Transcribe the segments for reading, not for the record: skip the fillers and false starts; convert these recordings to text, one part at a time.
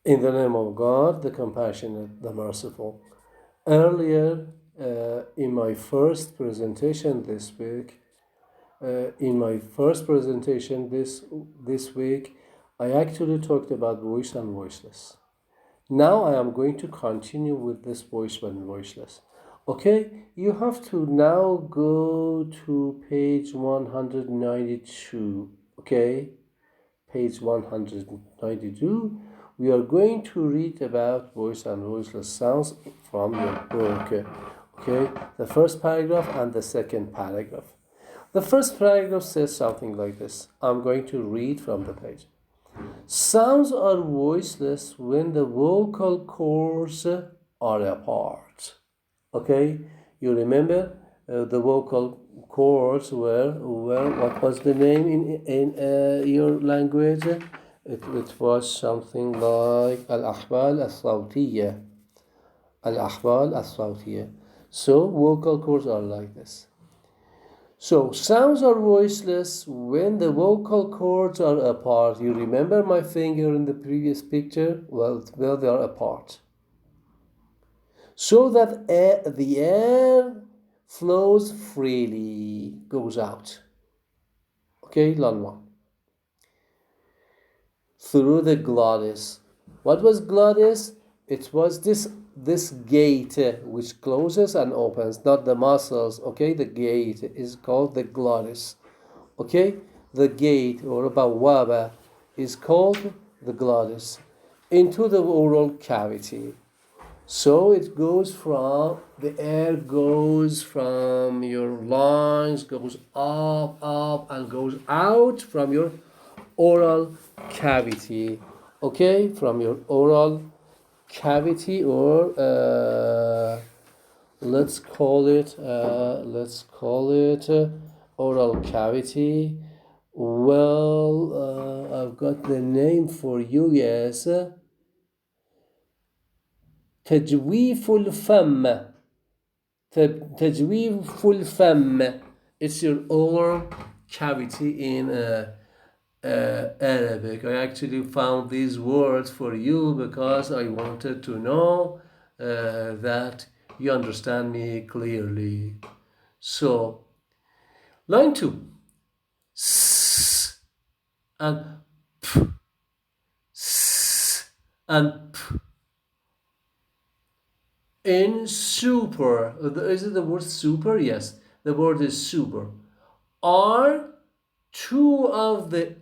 In the name of God, the compassionate, the merciful. Earlier, in my first presentation this week, this week, I actually talked about voice and voiceless. Now I am going to continue with this voice and voiceless. Okay, you have to now go to page 192. Okay, page 192. We are going to read about voice and voiceless sounds from your book. Okay, the first paragraph and the second paragraph. The first paragraph says something like this. I'm going to read from the page. Sounds are voiceless when the vocal cords are apart. Okay, you remember the vocal cords were what was the name in your language? It was something like al-ahbal al-sawtiyya. Al-ahbal al-sawtiyya. So vocal cords are like this. So sounds are voiceless when the vocal cords are apart. You remember my finger in the previous picture? Well, they are apart. So that the air flows freely, goes out. Okay, line one. Through the glottis. What was glottis? It was this gate which closes and opens, not the muscles. Okay, the gate is called the glottis. Okay, the gate or bawaba is called the glottis into the oral cavity. So it goes from the air goes from your lungs, goes up, and goes out from your oral cavity. Okay, from your oral cavity, or let's call it oral cavity. Well, I've got the name for you. Yes, تجويف الفم. تجويف الفم. It's your oral cavity in Arabic. I actually found these words for you because I wanted to know that you understand me clearly. So, line 2. S and p. S and p. In super, is it the word super? Yes, the word is super. Are two of the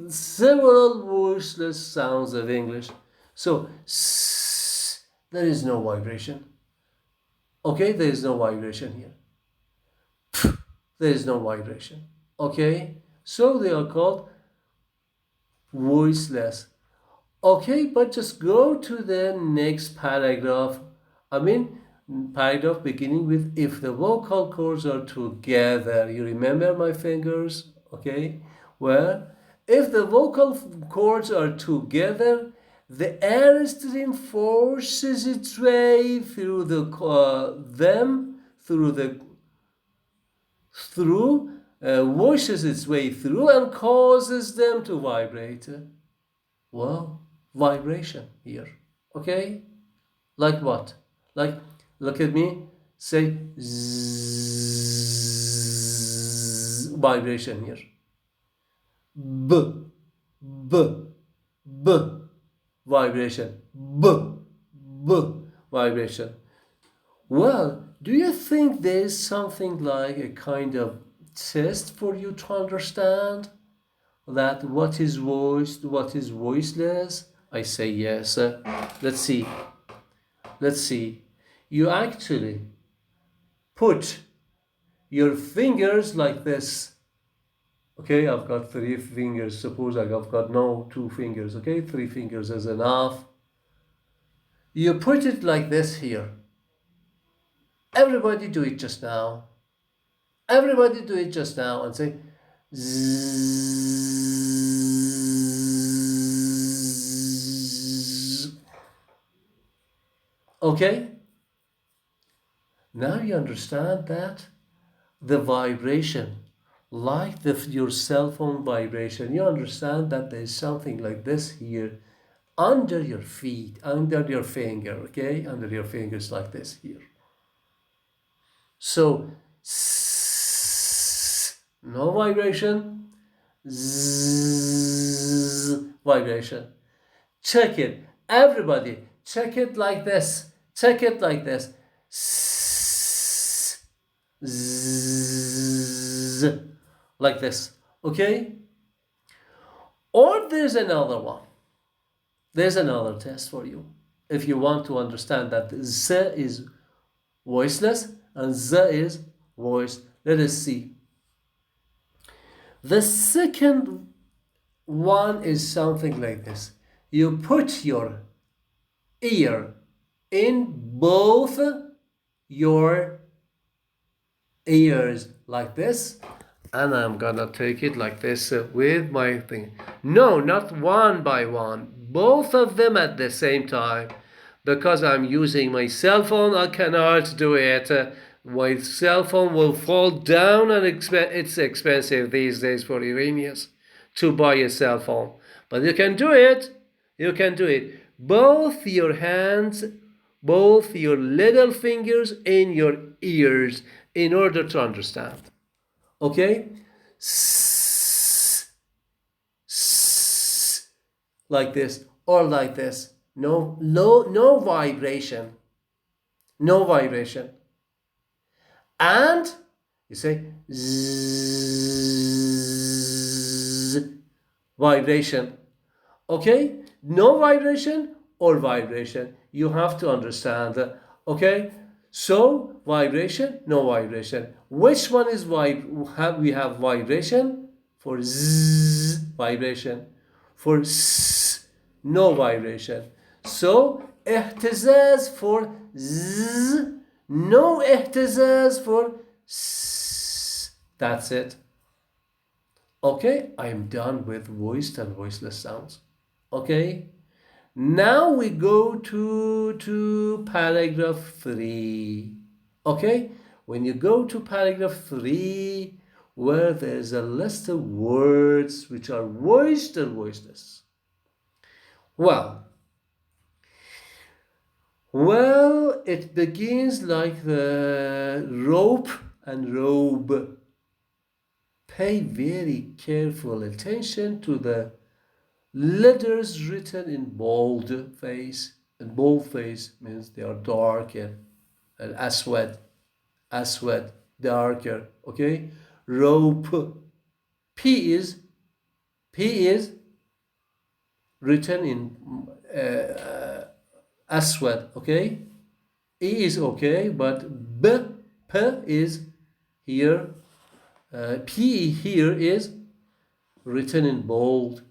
several voiceless sounds of English. So, there is no vibration. Okay, there is no vibration here. There is no vibration. Okay, so they are called voiceless. Okay, but just go to the next paragraph. I mean, paragraph beginning with if the vocal cords are together. You remember my fingers? Okay, well, if the vocal cords are together, the air stream forces its way through washes its way through and causes them to vibrate. Well, vibration here. Okay? Like what? Like, look at me. Say zzz, vibration here. B, b, b, vibration. B, b, vibration. Well, do you think there's something like a kind of test for you to understand that what is voiced, what is voiceless? I say yes. Let's see. Let's see. You actually put your fingers like this. Okay, I've got 3 fingers. Suppose I've got no 2 fingers. Okay, 3 fingers is enough. You put it like this here. Everybody do it just now. Everybody do it just now and say zzz. Okay? Now you understand that the vibration like your cell phone vibration. You understand that there's something like this here under your feet, under your finger, okay? Under your fingers like this here. So, no vibration, vibration. Check it. Everybody, check it like this. Check it like this. Like this. Okay? Or there's another one. There's another test for you. If you want to understand that Z is voiceless and Z is voice. Let us see. The second one is something like this. You put your ear in both your ears like this, and I'm gonna take it like this with my thing. No, not one by one, both of them at the same time. Because I'm using my cell phone, I cannot do it. My cell phone will fall down, and it's expensive these days for Iranians to buy a cell phone. But you can do it. You can do it. Both your hands, both your little fingers in your ears in order to understand. Okay? Like this or like this. No vibration. No vibration. And you say zzz, vibration. Okay? No vibration or vibration. You have to understand. Okay? So vibration, no vibration. Which one is we have vibration for zzz, vibration. For s, no vibration. So اهتزاز for z, no اهتزاز for s. That's it. Okay, I'm done with voiced and voiceless sounds. Okay, now we go to paragraph 3. Okay, when you go to paragraph 3, where there's a list of words which are voiced and voiceless. Well, it begins like the rope and robe. Pay very careful attention to the letters written in bold face. And bold face means they are darker. And aswad, darker. Okay, rope. P is written in aswad. Okay, E is okay, but P is here. P here is written in bold.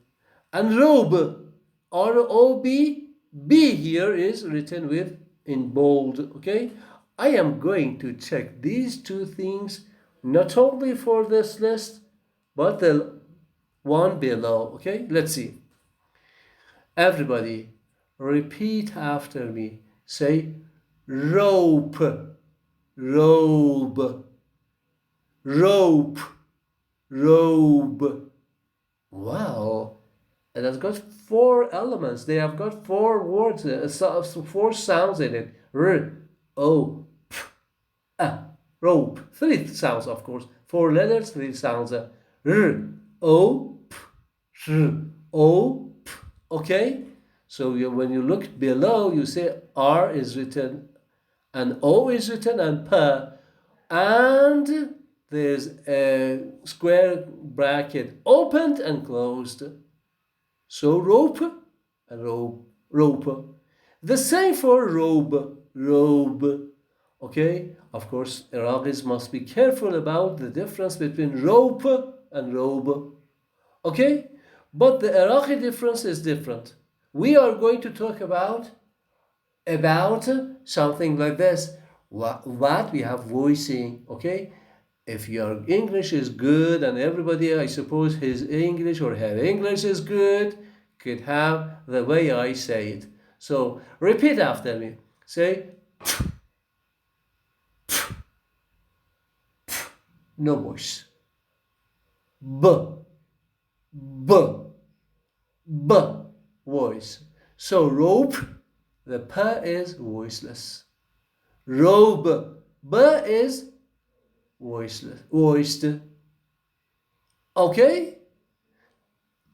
And robe, R-O-B, B here is written in bold. Okay, I am going to check these two things not only for this list, but the one below. Okay, let's see. Everybody, repeat after me. Say rope, robe, rope, robe. Wow. It has got 4 elements. They have got 4 words, 4 sounds in it. R, O, P, A, rope. 3 sounds, of course. 4 letters, 3 sounds. R, O, P, R, O, P. Okay? So when you look below, you say R is written, and O is written, and P. And there's a square bracket opened and closed. So rope and rope. The same for robe. Okay? Of course, Iraqis must be careful about the difference between rope and robe. Okay? But the Iraqi difference is different. We are going to talk about something like this. What we have voicing, okay? If your English is good, and everybody, I suppose, his English or her English is good, could have the way I say it. So repeat after me. Say no voice. B, B, B voice. So rope, the P is voiceless. Robe, B is voiceless, voiced. Okay?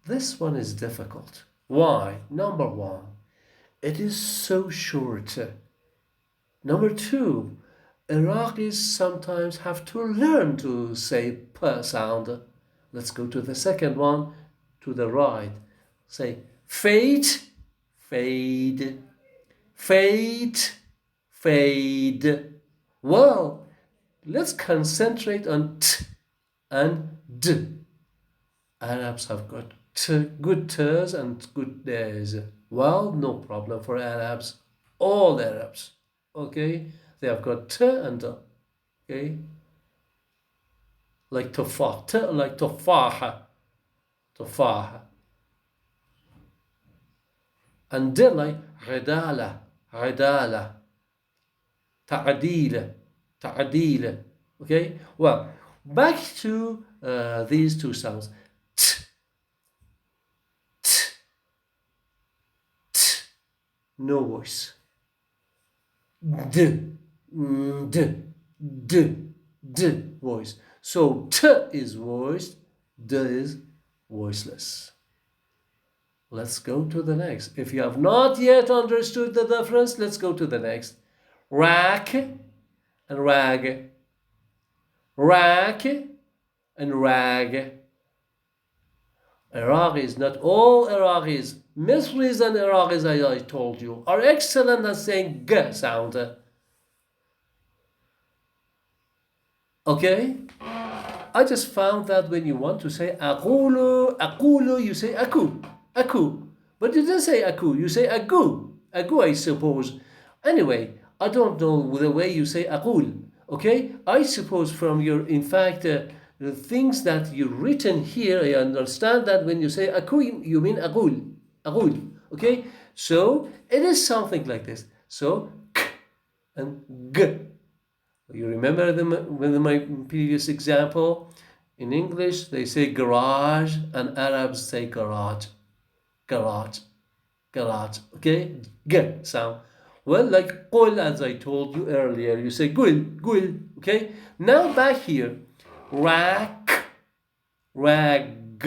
This one is difficult. Why? Number one, it is so short. Number two, Iraqis sometimes have to learn to say P sound. Let's go to the second one, to the right. Say fade, fade, fade, fade. Well, let's concentrate on T and D. Arabs have got good T's and good D's. Well, no problem for Arabs. All Arabs. Okay? They have got T and D. Okay? Like tufah. T like tufaha. Tufaha. And D like غدالة. غدالة. تعديلة. تعديلة. Okay? Well, back to these two sounds. No voice. D, d, d, d voice. So T is voiced, D is voiceless. Let's go to the next. If you have not yet understood the difference, let's go to the next. Rack and rag. Rack and rag. Iraqis, not all Iraqis, Misris and Iraqis, as I told you, are excellent at saying G sound. Okay? I just found that when you want to say aqulu, aqulu, you say aku, aku. But you didn't say aku, you say agu, agu, I suppose. Anyway, I don't know the way you say aqul. Okay? I suppose from your, in fact, the things that you've written here, I understand that when you say aku, you mean agul, agul. Okay? So it is something like this. So k and g. You remember my previous example? In English, they say garage, and Arabs say garage, garage, garage. Okay? G sound. Well, like qul, as I told you earlier, you say gul, gul. Okay? Now back here. Rack, rag,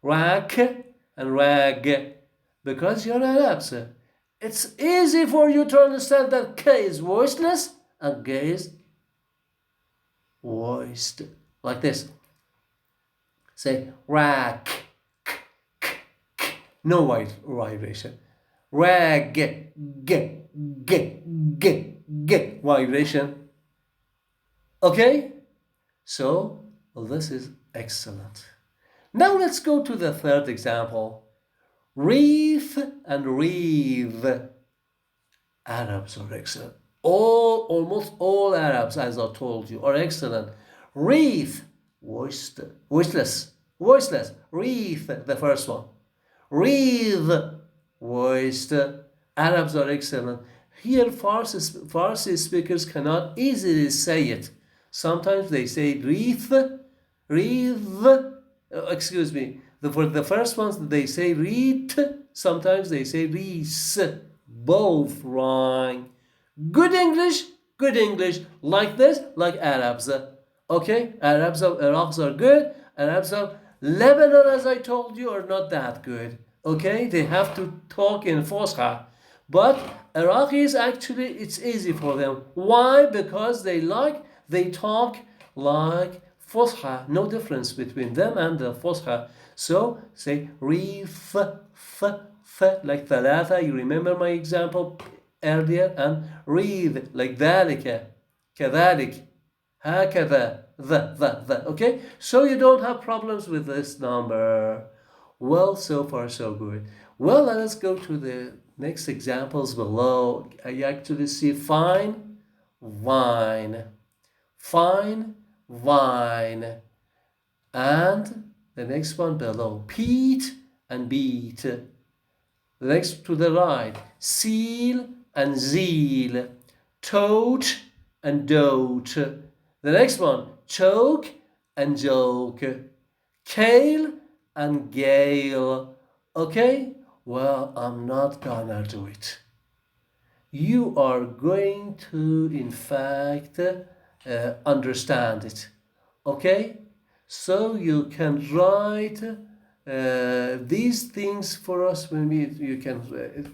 rack and rag. Because you're Arabs, it's easy for you to understand that K is voiceless and G is voiced. Like this. Say rack, no vibration. Rag, g, vibration. Okay? So, this is excellent. Now let's go to the third example. Wreath and wreath. Arabs are excellent. Almost all Arabs, as I told you, are excellent. Wreath, voiceless. Wreath, the first one. Wreath, voiced. Arabs are excellent. Here, Farsi speakers cannot easily say it. Sometimes they say wreath, excuse me. For the first ones, they say wreath. Sometimes they say wreath. Both wrong. Good English. Like this, like Arabs. Okay? Arabs are good. Arabs of Lebanon, as I told you, are not that good. Okay? They have to talk in Fusha. But Iraqis, actually, it's easy for them. Why? Because they talk like Fusha. No difference between them and the Fusha. So say rif, like thalatha. You remember my example earlier? And read like dhalika, kadhalik, hakadha, the. Okay? So you don't have problems with this number. Well, so far so good. Well, let's go to the next examples below. I actually see fine, wine. Fine, wine. And the next one below, peat and beat. The next to the right, seal and zeal. Tote and dote. The next one, choke and joke. Kale and Gale. Okay? Well, I'm not gonna do it. You are going to, in fact, understand it. Okay? So you can write these things for us. Maybe you can.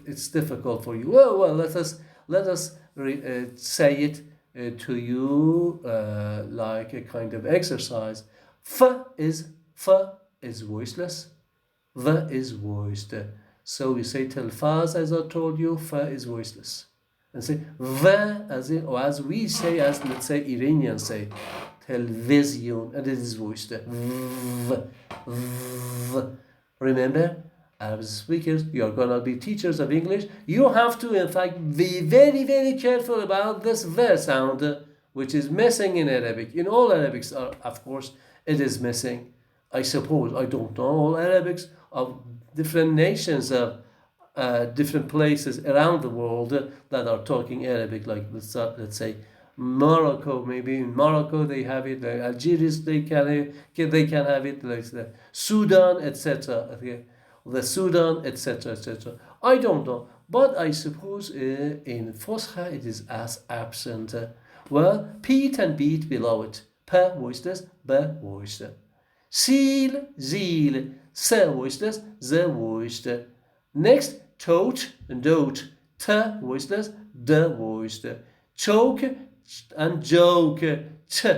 It's difficult for you. Well. Let us say it to you like a kind of exercise. F is voiceless. V is voiced. So we say telfaz, as I told you. F is voiceless. And say V as in, or as we say, as let's say Iranians say, television, and it is voiced. V. Remember, as speakers, you are gonna be teachers of English. You have to, in fact, be very, very careful about this V sound, which is missing in Arabic. In all Arabics, of course, it is missing. I suppose, I don't know, all Arabics of different nations of different places around the world that are talking Arabic, like let's say Morocco. Maybe in Morocco they have it. Algeria they can have it. Like the Sudan, etc. Okay. The Sudan, etc., etc. I don't know, but I suppose in Fosha it is as absent. Well, Pete and beat below it. P voiceless, B voiced. Seal, zeal, S voiceless, Z voiced. Next, tote and dote. T voiceless, D voiced. Choke and joke. T.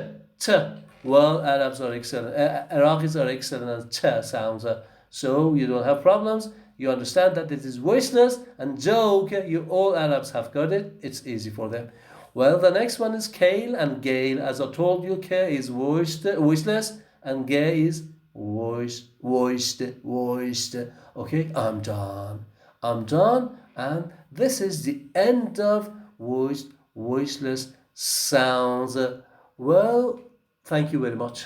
Well, Arabs are excellent. Iraqis are excellent at T sounds. So you don't have problems. You understand that it is voiceless, and joke, you all Arabs have got it. It's easy for them. Well, the next one is kale and gale. As I told you, K is voiceless, and gay is voiced. Okay, I'm done. And this is the end of voiced, voiceless sounds. Well, thank you very much.